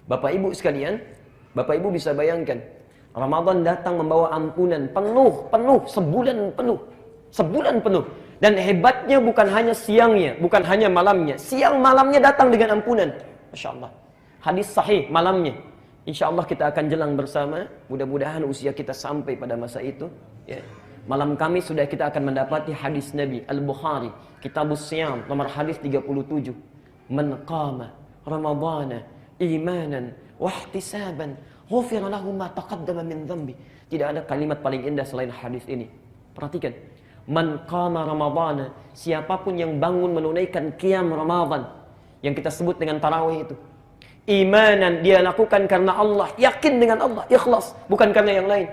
Bapak Ibu sekalian, Bapak Ibu bisa bayangkan, Ramadan datang membawa ampunan penuh, sebulan penuh. Dan hebatnya bukan hanya siangnya, bukan hanya malamnya. Siang malamnya datang dengan ampunan. Masya Allah. Hadis sahih malamnya. Insya Allah kita akan jelang bersama. Mudah-mudahan usia kita sampai pada masa itu. Ya. Malam Kamis sudah kita akan mendapati hadis Nabi Al-Bukhari, Kitabus Siyam, nomor hadis 37. Man qama Ramadana imanan wahtisaban ghufira lahu ma taqaddama min dhanbi. Tidak ada kalimat paling indah selain hadis ini. Perhatikan. Man qama Ramadana, siapapun yang bangun menunaikan qiyam Ramadan, yang kita sebut dengan tarawih itu. Imanan, dia lakukan karena Allah, yakin dengan Allah, ikhlas, bukan karena yang lain.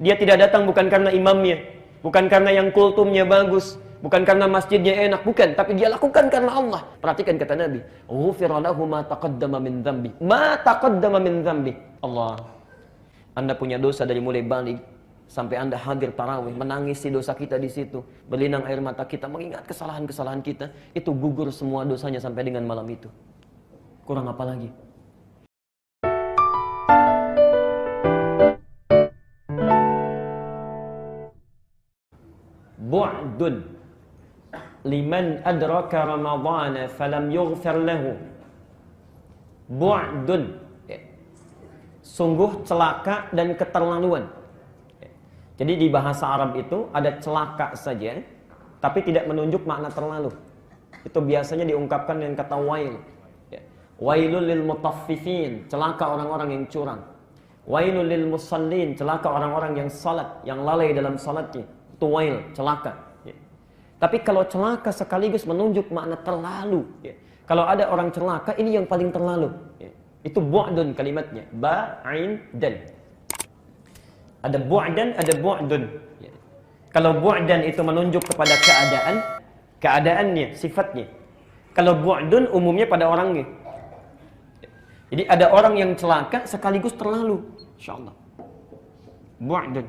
Dia tidak datang bukan karena imamnya, bukan karena yang kultumnya bagus, bukan karena masjidnya enak, bukan, tapi dia lakukan karena Allah. Perhatikan kata Nabi, ghufira lahu ma taqaddama min dhanbi. Ma taqaddama min dhanbi. Allah. Anda punya dosa dari mulai balik sampai Anda hadir tarawih, menangisi dosa kita di situ, berlinang air mata kita, mengingat kesalahan-kesalahan kita, itu gugur semua dosanya sampai dengan malam itu. Kurang apa lagi? Bu'dun liman adraka Ramadana falam yughfar lahu. Bu'dun, sungguh celaka dan keterlaluan. Jadi di bahasa Arab itu ada celaka saja, tapi tidak menunjuk makna terlalu. Itu biasanya diungkapkan dengan kata wail. Wailul lil mutaffifin, celaka orang-orang yang curang. Wailul lil musallin, celaka orang-orang yang salat, yang lalai dalam salatnya. Itu wail, celaka. Tapi kalau celaka sekaligus menunjuk makna terlalu. Kalau ada orang celaka, ini yang paling terlalu. Itu bu'dun kalimatnya. Ba'in dan. Ada bu'dan, ada bu'dun. Kalau bu'dan itu menunjuk kepada keadaannya, sifatnya. Kalau bu'dun umumnya pada orangnya. Jadi ada orang yang celaka sekaligus terlalu. InsyaAllah. Bu'dun.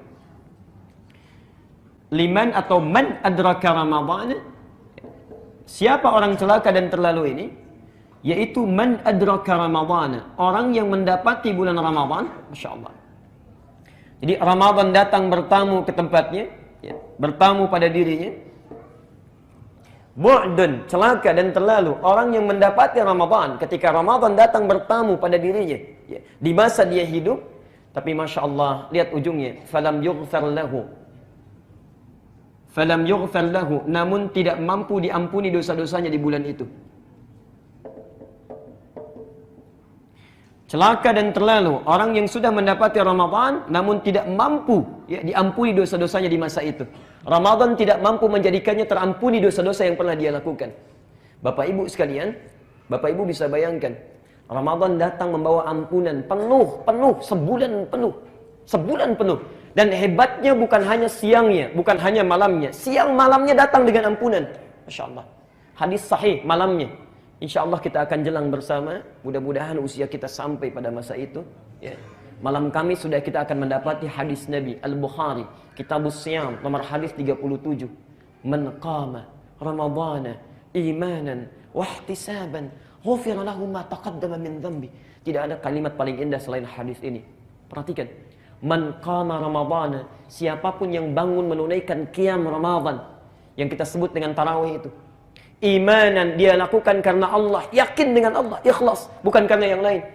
Liman atau man adraka Ramadhan. Siapa orang celaka dan terlalu ini? Yaitu man adraka Ramadhan. Orang yang mendapati bulan Ramadhan. Masya Allah. Jadi Ramadan datang bertamu ke tempatnya, bertamu pada dirinya. Bu'dun, celaka dan terlalu orang yang mendapati Ramadan ketika Ramadan datang bertamu pada dirinya, di masa dia hidup, tapi Masya Allah, lihat ujungnya, falam yughfar lahu. Falam yughfar lahu, namun tidak mampu diampuni dosa-dosanya di bulan itu. Celaka dan terlalu orang yang sudah mendapati Ramadan namun tidak mampu diampuni dosa-dosanya di masa itu. Ramadan tidak mampu menjadikannya terampuni dosa-dosa yang pernah dia lakukan. Bapak Ibu sekalian, Bapak Ibu bisa bayangkan, Ramadan datang membawa ampunan penuh, sebulan penuh. Dan hebatnya bukan hanya siangnya, bukan hanya malamnya. Siang malamnya datang dengan ampunan. Masya Allah. Hadis sahih malamnya. Insya Allah kita akan jelang bersama. Mudah-mudahan usia kita sampai pada masa itu. Malam Kamis sudah kita akan mendapati hadis Nabi Al-Bukhari, Kitabus Siyam, nomor hadis 37. Man qama Ramadana imanan wahtisaban ghufira lahu ma taqaddama min dhanbi. Tidak ada kalimat paling indah selain hadis ini. Perhatikan. Man qama Ramadana, siapapun yang bangun menunaikan qiyam Ramadan, yang kita sebut dengan tarawih itu. Imanan, dia lakukan karena Allah, yakin dengan Allah, ikhlas, bukan karena yang lain.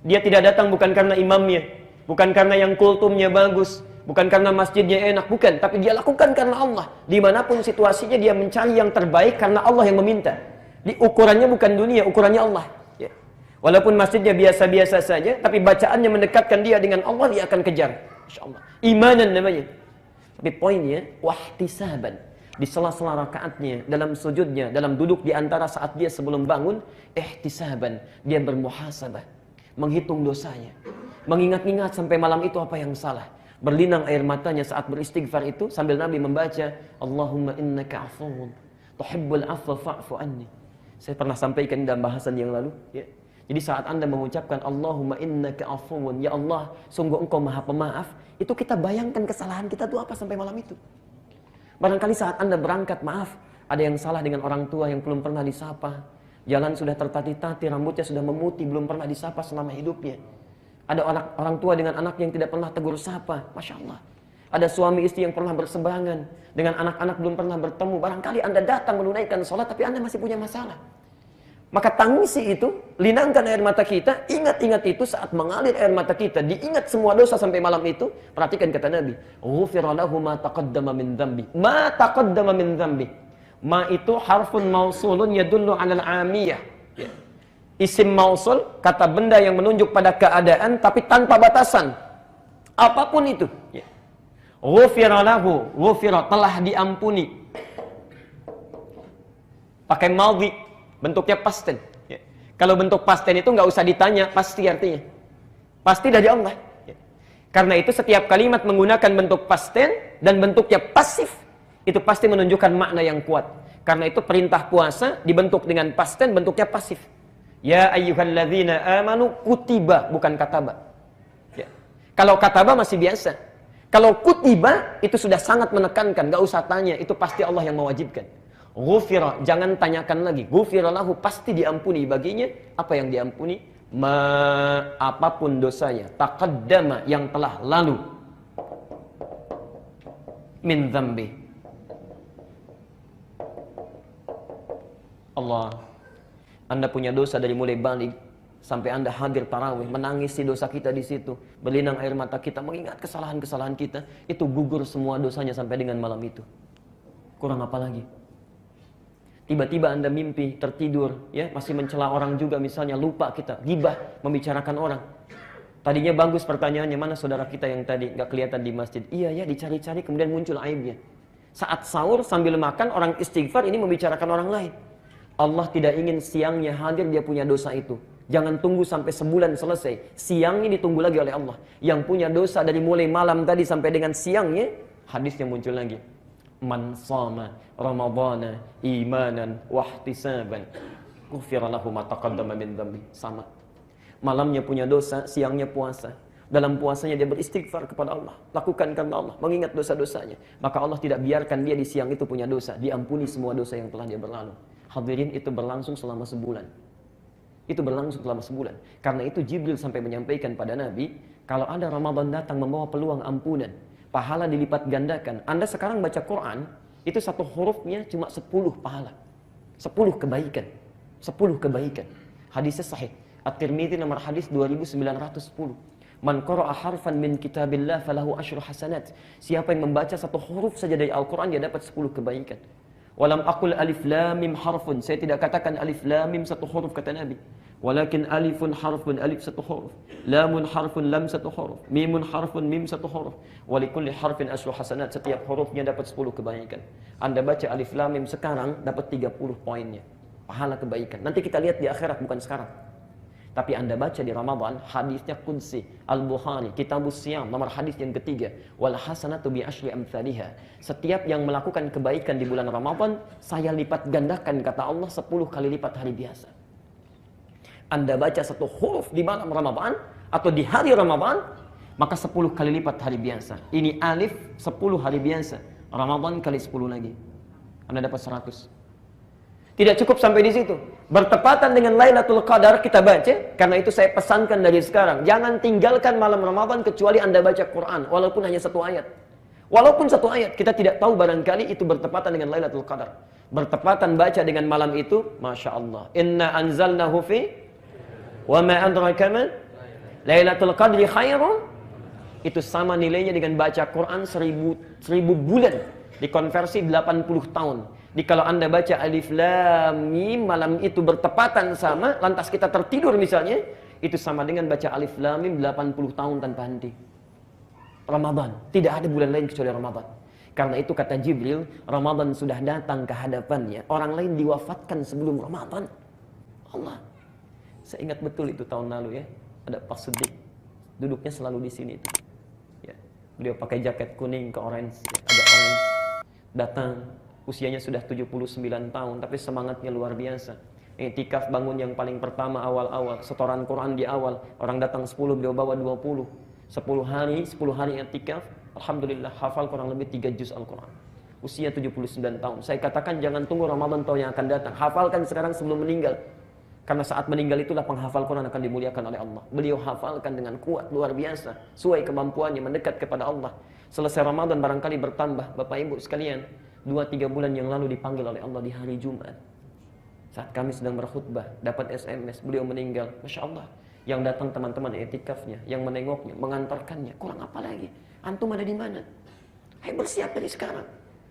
Dia tidak datang bukan karena imamnya, bukan karena yang kultumnya bagus, bukan karena masjidnya enak, bukan, tapi dia lakukan karena Allah. Dimanapun situasinya dia mencari yang terbaik karena Allah yang meminta. Di ukurannya bukan dunia, ukurannya Allah. Walaupun masjidnya biasa-biasa saja, tapi bacaannya mendekatkan dia dengan Allah, dia akan kejar. InsyaAllah. Imanan namanya. Tapi poinnya, wahtisaban. Di sela-sela rakaatnya, dalam sujudnya, dalam duduk di antara saat dia sebelum bangun, ihtisaban, dia bermuhasabah, menghitung dosanya, mengingat-ingat sampai malam itu apa yang salah, berlinang air matanya saat beristighfar itu sambil Nabi membaca, Allahumma innaka afuwun tuhibbul afwa fa'fu anni. Saya pernah sampaikan dalam bahasan yang lalu, Jadi saat Anda mengucapkan Allahumma innaka afuwun, ya Allah, sungguh Engkau Maha Pemaaf, itu kita bayangkan kesalahan kita itu apa sampai malam itu. Barangkali saat Anda berangkat, maaf, ada yang salah dengan orang tua yang belum pernah disapa, Jalan sudah tertati-tati, rambutnya sudah memutih, belum pernah disapa selama hidupnya. Ada orang tua dengan anak yang tidak pernah tegur sapa, Masya Allah. Ada suami istri yang pernah berseberangan, dengan anak-anak belum pernah bertemu. Barangkali Anda datang menunaikan sholat, tapi Anda masih punya masalah. Maka tangisi itu, linangkan air mata kita, ingat-ingat itu saat mengalir air mata kita, diingat semua dosa sampai malam itu. Perhatikan kata Nabi, ghufira lahu ma taqaddama min dzambi. Ma taqaddama min dzambi. Ma itu harfun mausulun yadullu 'alal 'amiyah. Ya. Isim mausul, kata benda yang menunjuk pada keadaan tapi tanpa batasan. Apapun itu. Ya. Ghufira lahu, ghufira, telah diampuni. Pakai madhi, bentuknya past tense. Ya. Kalau bentuk past tense itu nggak usah ditanya, pasti artinya. Pasti dari Allah. Ya. Karena itu setiap kalimat menggunakan bentuk past tense dan bentuknya pasif, itu pasti menunjukkan makna yang kuat. Karena itu perintah puasa dibentuk dengan past tense, bentuknya pasif. Ya ayyuhalladzina amanu kutiba, bukan kataba. Ya. Kalau kataba masih biasa. Kalau kutiba itu sudah sangat menekankan, gak usah tanya, itu pasti Allah yang mewajibkan. Ghufira, jangan tanyakan lagi. Ghufira lahu, pasti diampuni baginya. Apa yang diampuni? Apapun dosanya. Taqaddama, yang telah lalu. Min dzambi. Allah, Anda punya dosa dari mulai balik sampai Anda hadir tarawih, menangisi dosa kita di situ, berlinang air mata kita, mengingat kesalahan-kesalahan kita, itu gugur semua dosanya sampai dengan malam itu. Kurang apa lagi? Tiba-tiba Anda mimpi, tertidur, ya masih mencela orang juga, misalnya lupa kita, ghibah, membicarakan orang. Tadinya bagus pertanyaannya, mana saudara kita yang tadi nggak kelihatan di masjid? Iya ya, dicari-cari, kemudian muncul aibnya. Saat sahur sambil makan, orang istighfar ini membicarakan orang lain. Allah tidak ingin siangnya hadir dia punya dosa itu. Jangan tunggu sampai sebulan selesai. Siangnya ditunggu lagi oleh Allah. Yang punya dosa dari mulai malam tadi sampai dengan siangnya, hadisnya muncul lagi. Man shama ramadhana imanan wahtisaban ghufira lahu ma taqaddama min dzambi. Sama. Malamnya punya dosa, siangnya puasa. Dalam puasanya dia beristighfar kepada Allah. Lakukan karena Allah, mengingat dosa-dosanya. Maka Allah tidak biarkan dia di siang itu punya dosa. Diampuni semua dosa yang telah dia berlalu. Hadirin, itu berlangsung selama sebulan. Itu berlangsung selama sebulan. Karena itu Jibril sampai menyampaikan pada Nabi, kalau ada Ramadan datang membawa peluang ampunan, pahala dilipat gandakan. Anda sekarang baca Quran, itu satu hurufnya cuma 10 pahala. 10 kebaikan. 10 kebaikan. Hadisnya sahih. At-Tirmidzi nomor hadis 2910. Man qara'a harfan min kitabillah falahu asyru hasanat. Siapa yang membaca satu huruf saja dari Al-Quran, dia dapat 10 kebaikan. Walam aqul alif lam mim harfun. Saya tidak katakan alif lam mim satu huruf, kata Nabi. Walakin alifun harfun, alif satu huruf. Lamun harfun, lam satu huruf. Mimun harfun, mim satu huruf. Walikulli harfin asyru hasanat. Setiap hurufnya dapat 10 kebaikan. Anda baca alif lam mim sekarang dapat 30 poinnya. Pahala kebaikan. Nanti kita lihat di akhirat, bukan sekarang. Tapi Anda baca di Ramadan, hadisnya qudsi, Al-Bukhari, Kitabus Siyam, nomor hadis yang ketiga. Wal hasanatu bi asyri amsalihha. Setiap yang melakukan kebaikan di bulan Ramadan, saya lipat gandakan, kata Allah, 10 kali lipat hari biasa. Anda baca satu huruf di malam Ramadan, atau di hari Ramadan, maka 10 kali lipat hari biasa. Ini alif, 10 hari biasa. Ramadan kali 10 lagi. Anda dapat 100. Tidak cukup sampai di situ. Bertepatan dengan Lailatul Qadar kita baca, karena itu saya pesankan dari sekarang, jangan tinggalkan malam Ramadan kecuali Anda baca Quran, walaupun hanya 1 ayat. Walaupun 1 ayat, kita tidak tahu barangkali itu bertepatan dengan Lailatul Qadar. Bertepatan baca dengan malam itu, Masya Allah. Inna anzalnahu fi wa ma adraka ma Lailatul Qadri khairun. Itu sama nilainya dengan baca Quran 1000 bulan. Dikonversi 80 tahun. Jadi kalau Anda baca alif lam mim, malam itu bertepatan sama, lantas kita tertidur misalnya, itu sama dengan baca alif lam mim 80 tahun tanpa henti. Ramadan, tidak ada bulan lain kecuali Ramadan. Karena itu kata Jibril, Ramadan sudah datang ke hadapannya, orang lain diwafatkan sebelum Ramadan. Allah. Saya ingat betul itu tahun lalu ya, ada Pak Siddiq, duduknya selalu di sini itu. Ya. Beliau pakai jaket kuning ke orange, ya. Ada orange, datang. Usianya sudah 79 tahun, tapi semangatnya luar biasa. Iktikaf bangun yang paling pertama awal-awal, setoran Quran di awal, orang datang 10, beliau bawa 20. 10 hari iktikaf, alhamdulillah hafal kurang lebih 3 juz Al-Quran. Usia 79 tahun. Saya katakan jangan tunggu Ramadan tahun yang akan datang. Hafalkan sekarang sebelum meninggal. Karena saat meninggal itulah penghafal Quran akan dimuliakan oleh Allah. Beliau hafalkan dengan kuat, luar biasa. Sesuai kemampuannya mendekat kepada Allah. Selesai Ramadan barangkali bertambah. Bapak Ibu sekalian, 2-3 bulan yang lalu dipanggil oleh Allah di hari Jumat. Saat kami sedang berkhutbah, dapat SMS, beliau meninggal. Masya Allah. Yang datang teman-teman etikafnya, yang menengoknya, mengantarkannya. Kurang apa lagi? Antum ada di mana? Ayo bersiap dari sekarang.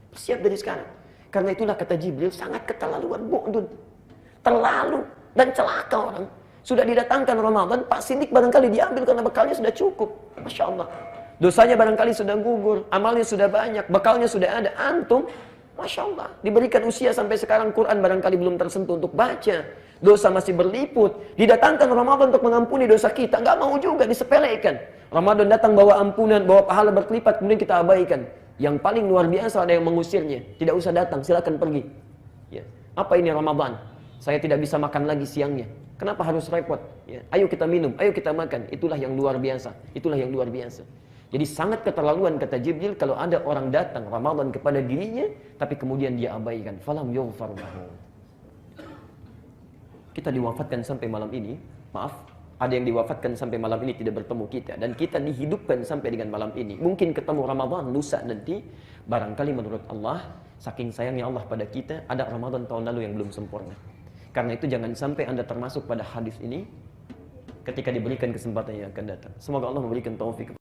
Bersiap dari sekarang. Karena itulah kata Jibril, sangat keterlaluan, bu'dun. Terlalu dan celaka orang. Sudah didatangkan Ramadan, Pak Siddiq barangkali diambil karena bekalnya sudah cukup. Masya Allah. Dosanya barangkali sudah gugur, amalnya sudah banyak, bekalnya sudah ada. Antum, Masya Allah, diberikan usia sampai sekarang Quran barangkali belum tersentuh untuk baca. Dosa masih berliput. Didatangkan Ramadan untuk mengampuni dosa kita. Nggak mau juga, disepelekan. Ramadan datang bawa ampunan, bawa pahala berkelipat, kemudian kita abaikan. Yang paling luar biasa ada yang mengusirnya. Tidak usah datang, silakan pergi. Ya. Apa ini Ramadan? Saya tidak bisa makan lagi siangnya. Kenapa harus repot? Ya. Ayo kita minum, ayo kita makan. Itulah yang luar biasa. Itulah yang luar biasa. Jadi sangat keterlaluan kata Jibril kalau ada orang datang Ramadan kepada dirinya, tapi kemudian dia abaikan. Falam yughfar lahu. Kita diwafatkan sampai malam ini. Maaf, ada yang diwafatkan sampai malam ini tidak bertemu kita. Dan kita dihidupkan sampai dengan malam ini. Mungkin ketemu Ramadan lusa nanti. Barangkali menurut Allah, saking sayangnya Allah pada kita, ada Ramadan tahun lalu yang belum sempurna. Karena itu jangan sampai Anda termasuk pada hadis ini ketika diberikan kesempatan yang akan datang. Semoga Allah memberikan taufik.